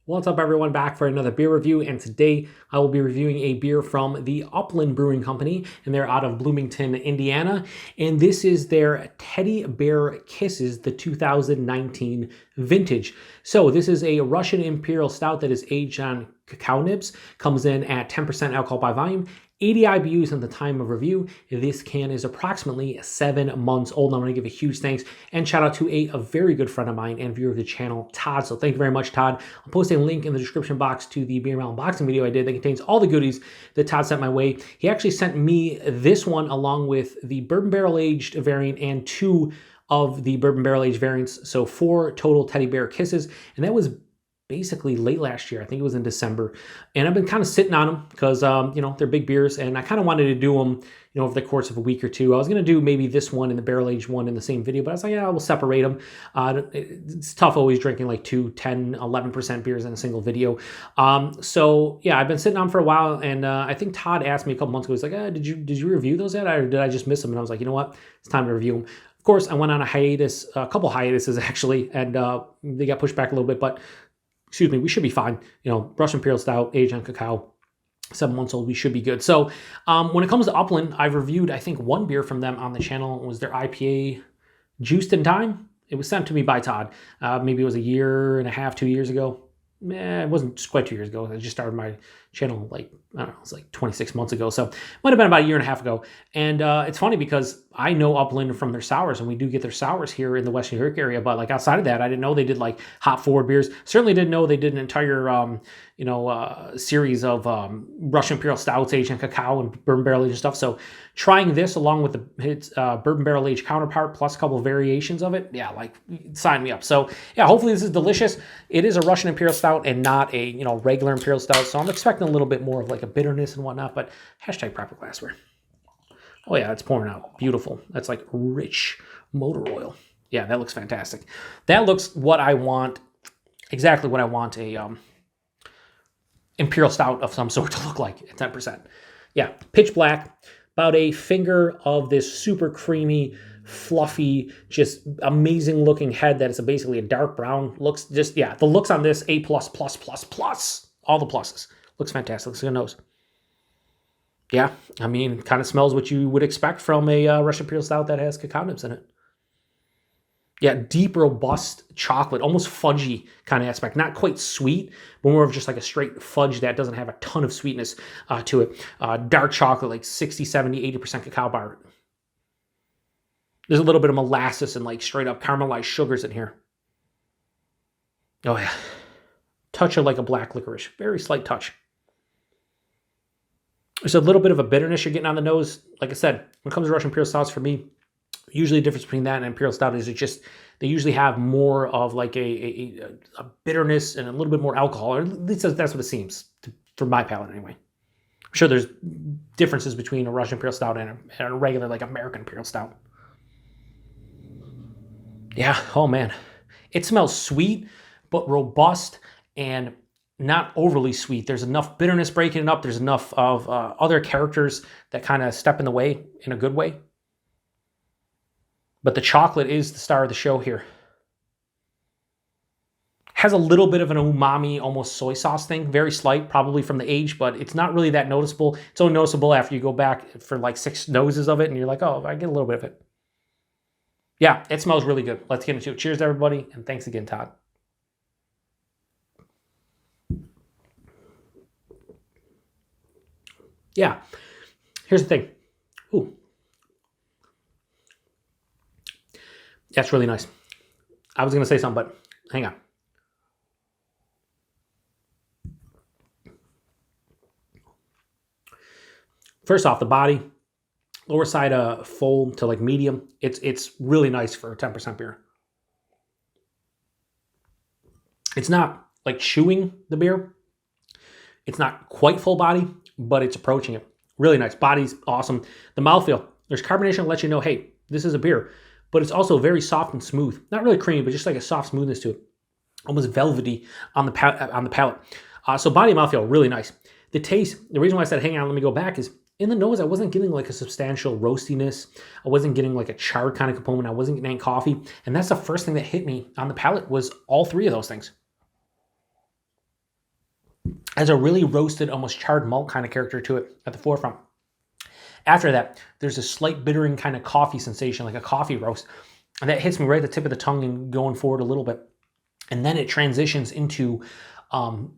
What's up, everyone? Back for another beer review, and today I will be reviewing a beer from the Upland Brewing Company, and they're out of Bloomington, Indiana, and this is their Teddy Bear Kisses, the 2019 vintage. So this is a Russian Imperial Stout that is aged on cacao nibs, comes in at 10% alcohol by volume, 80 IBUs at the time of review. This can is approximately 7 months old. And I want to give a huge thanks and shout out to a very good friend of mine and viewer of the channel, Todd. So thank you very much, Todd. I'll post a link in the description box to the beer mail unboxing video I did that contains all the goodies that Todd sent my way. He actually sent me this one along with the bourbon barrel aged variant and 2 of the bourbon barrel aged variants. So 4 total Teddy Bear Kisses. And that was basically late last year. I think it was in December. And I've been kind of sitting on them because, they're big beers. And I kind of wanted to do them, over the course of a week or two. I was going to do maybe this one and the barrel-aged one in the same video. But I was like, yeah, we'll separate them. It's tough always drinking like 2, 10, 11% beers in a single video. So, yeah, I've been sitting on them for a while. And I think Todd asked me a couple months ago, he's like, did you review those yet? Or did I just miss them? And I was like, you know what? It's time to review them. Of course, I went on a hiatus, a couple hiatuses actually, and they got pushed back a little bit. But excuse me, we should be fine. Russian Imperial Stout, aged on cacao, 7 months old, we should be good. So when it comes to Upland, I've reviewed, I think, one beer from them on the channel. It was their IPA, Juiced in Time. It was sent to me by Todd. Maybe it was a year and a half, 2 years ago. It wasn't quite 2 years ago. I just started my channel it was like 26 months ago. So it might have been about a year and a half ago. And it's funny because I know Upland from their sours, and we do get their sours here in the West New York area. But like outside of that, I didn't know they did like hop forward beers. Certainly didn't know they did an entire, series of Russian Imperial Stouts aged in cacao and bourbon barrel aged stuff. So trying this along with its bourbon barrel aged counterpart plus a couple of variations of it, yeah, like sign me up. So yeah, hopefully this is delicious. It is a Russian Imperial Stout and not a regular Imperial Stout. So I'm expecting a little bit more of like a bitterness and whatnot. But hashtag proper glassware. Oh yeah, it's pouring out. Beautiful. That's like rich motor oil. Yeah, that looks fantastic. That looks what I want, exactly what I want a Imperial Stout of some sort to look like at 10%. Yeah, pitch black, about a finger of this super creamy, fluffy, just amazing looking head that is basically a dark brown. Looks just, yeah, the looks on this, A++++, all the pluses. Looks fantastic. Looks like a nose. Yeah, I mean, kind of smells what you would expect from a Russian Imperial Stout that has cacao nibs in it. Yeah, deep, robust chocolate, almost fudgy kind of aspect. Not quite sweet, but more of just like a straight fudge that doesn't have a ton of sweetness to it. Dark chocolate, like 60, 70, 80% cacao bar. There's a little bit of molasses and like straight up caramelized sugars in here. Oh yeah. Touch of like a black licorice. Very slight touch. There's a little bit of a bitterness you're getting on the nose. Like I said, when it comes to Russian Imperial Stouts, for me, usually the difference between that and Imperial Stout is they usually have more of like a bitterness and a little bit more alcohol, or at least that's what it seems, for my palate anyway. I'm sure there's differences between a Russian Imperial Stout and a regular like American Imperial Stout. Yeah, oh man. It smells sweet, but robust and not overly sweet. There's enough bitterness breaking it up. There's enough of other characters that kind of step in the way in a good way. But the chocolate is the star of the show here. Has a little bit of an umami, almost soy sauce thing. Very slight, probably from the age, but it's not really that noticeable. It's only noticeable after you go back for like 6 noses of it, and you're like, oh, I get a little bit of it. Yeah, it smells really good. Let's get into it. Cheers, everybody, and thanks again, Todd. Yeah, here's the thing. Ooh. That's really nice. I was going to say something, but hang on. First off, the body, lower side full to like medium. It's really nice for a 10% beer. It's not like chewing the beer. It's not quite full body, but it's approaching it. Really nice. Body's awesome. The mouthfeel, there's carbonation that lets you know, hey, this is a beer. But it's also very soft and smooth. Not really creamy, but just like a soft smoothness to it. Almost velvety on the palate. So body and mouthfeel, really nice. The taste, the reason why I said, hang on, let me go back is in the nose, I wasn't getting like a substantial roastiness. I wasn't getting like a charred kind of component. I wasn't getting any coffee. And that's the first thing that hit me on the palate was all 3 of those things. Has a really roasted, almost charred malt kind of character to it at the forefront. After that, there's a slight bittering kind of coffee sensation, like a coffee roast. And that hits me right at the tip of the tongue and going forward a little bit. And then it transitions into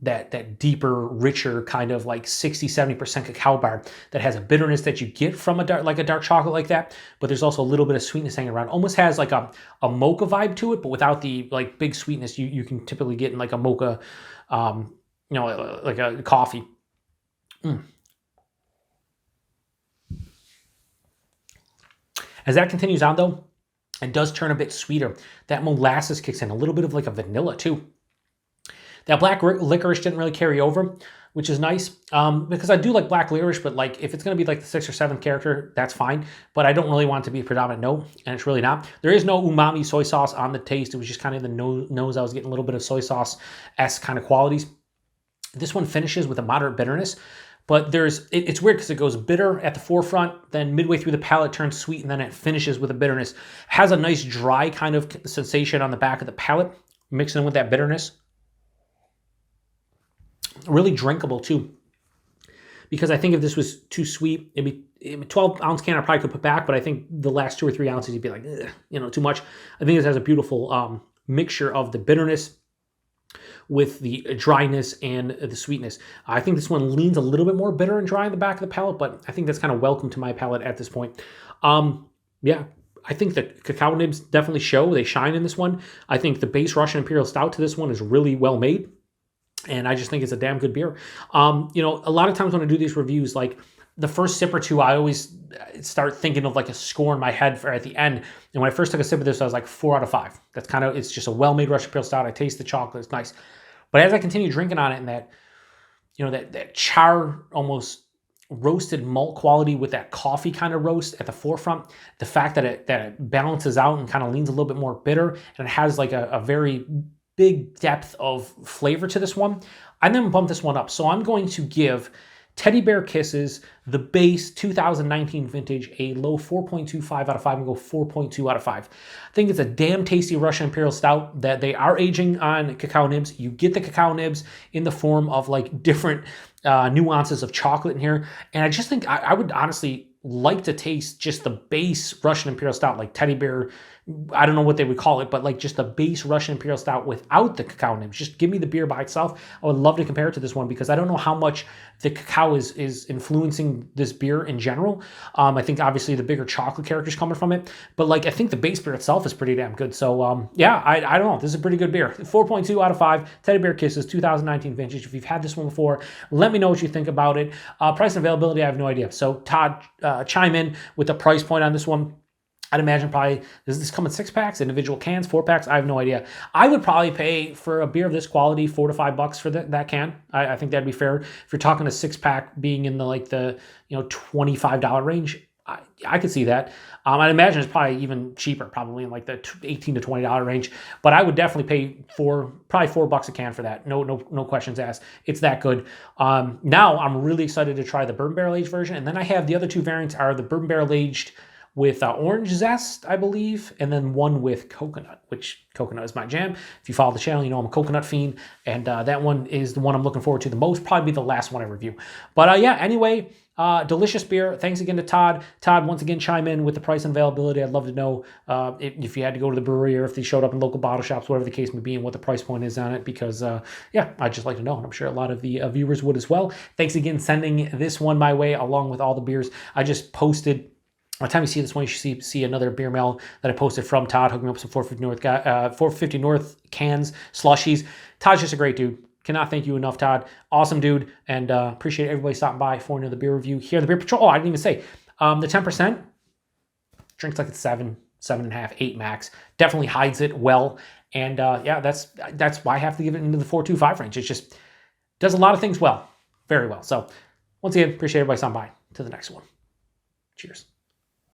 that deeper, richer kind of like 60-70% cacao bar that has a bitterness that you get from a dark chocolate like that, but there's also a little bit of sweetness hanging around. Almost has like a mocha vibe to it, but without the like big sweetness you can typically get in like a mocha, like a coffee. As that continues on though, it does turn a bit sweeter. That molasses kicks in, a little bit of like a vanilla too. That black licorice didn't really carry over, which is nice, because I do like black licorice, but like if it's going to be like the 6th or 7th character, that's fine. But I don't really want it to be a predominant note, and it's really not. There is no umami soy sauce on the taste. It was just kind of the nose. I was getting a little bit of soy sauce-esque kind of qualities. This one finishes with a moderate bitterness, but it's weird because it goes bitter at the forefront, then midway through the palate turns sweet, and then it finishes with a bitterness. Has a nice dry kind of sensation on the back of the palate, mixing in with that bitterness. Really drinkable too, because I think if this was too sweet, it'd be 12-ounce can I probably could put back, but I think the last 2 or 3 ounces you'd be like, too much. I think this has a beautiful mixture of the bitterness with the dryness and the sweetness. I think this one leans a little bit more bitter and dry in the back of the palate, but I think that's kind of welcome to my palate at this point. Yeah, I think the cacao nibs definitely show. They shine in this one. I think the base Russian Imperial Stout to this one is really well made, and I just think it's a damn good beer. A lot of times when I do these reviews, like the first sip or two, I always start thinking of like a score in my head for at the end. And when I first took a sip of this, I was like 4 out of 5. It's just a well-made Russian Imperial Stout. I taste the chocolate, it's nice. But as I continue drinking on it, and that char, almost roasted malt quality with that coffee kind of roast at the forefront, the fact that it balances out and kind of leans a little bit more bitter, and it has like a very big depth of flavor to this one, I then bump this one up. So I'm going to give Teddy Bear Kisses, the base 2019 vintage, a low 4.25 out of 5, and go 4.2 out of 5. I think it's a damn tasty Russian Imperial Stout that they are aging on cacao nibs. You get the cacao nibs in the form of like different nuances of chocolate in here. And I just think I would honestly like to taste just the base Russian Imperial Stout, like Teddy Bear, I don't know what they would call it, but like just the base Russian Imperial Stout without the cacao nibs. Just give me the beer by itself. I would love to compare it to this one because I don't know how much the cacao is influencing this beer in general. I think obviously the bigger chocolate character is coming from it, but like I think the base beer itself is pretty damn good. So yeah, I don't know. This is a pretty good beer. 4.2 out of 5. Teddy Bear Kisses, 2019 vintage. If you've had this one before, let me know what you think about it. Price and availability, I have no idea. So Todd, chime in with the price point on this one. I'd imagine probably, does this come in 6-packs, individual cans, 4-packs? I have no idea. I would probably pay for a beer of this quality $4 to $5 for that can. I think that'd be fair. If you're talking a 6-pack being in the $25 range, I could see that. I'd imagine it's probably even cheaper, probably in like the $18 to $20 range. But I would definitely pay probably $4 a can for that. No questions asked. It's that good. Now I'm really excited to try the bourbon barrel aged version, and then I have the other 2 variants are the bourbon barrel aged with orange zest, I believe, and then one with coconut, which coconut is my jam. If you follow the channel, you know I'm a coconut fiend, and that one is the one I'm looking forward to the most, probably be the last one I review. But yeah, anyway, delicious beer. Thanks again to Todd. Todd, once again, chime in with the price and availability. I'd love to know if you had to go to the brewery or if they showed up in local bottle shops, whatever the case may be, and what the price point is on it, because yeah, I'd just like to know, and I'm sure a lot of the viewers would as well. Thanks again sending this one my way, along with all the beers I just posted. By the time you see this one, you should see another beer mail that I posted from Todd, hooking me up some 450 North cans, slushies. Todd's just a great dude. Cannot thank you enough, Todd. Awesome dude, and appreciate everybody stopping by for another beer review here at the Beer Patrol. Oh, I didn't even say. The 10% drinks like it's 7, 7.5, 8 max. Definitely hides it well, and yeah, that's why I have to give it into the 4.25 range. It just does a lot of things well, very well. So once again, appreciate everybody stopping by. To the next one. Cheers.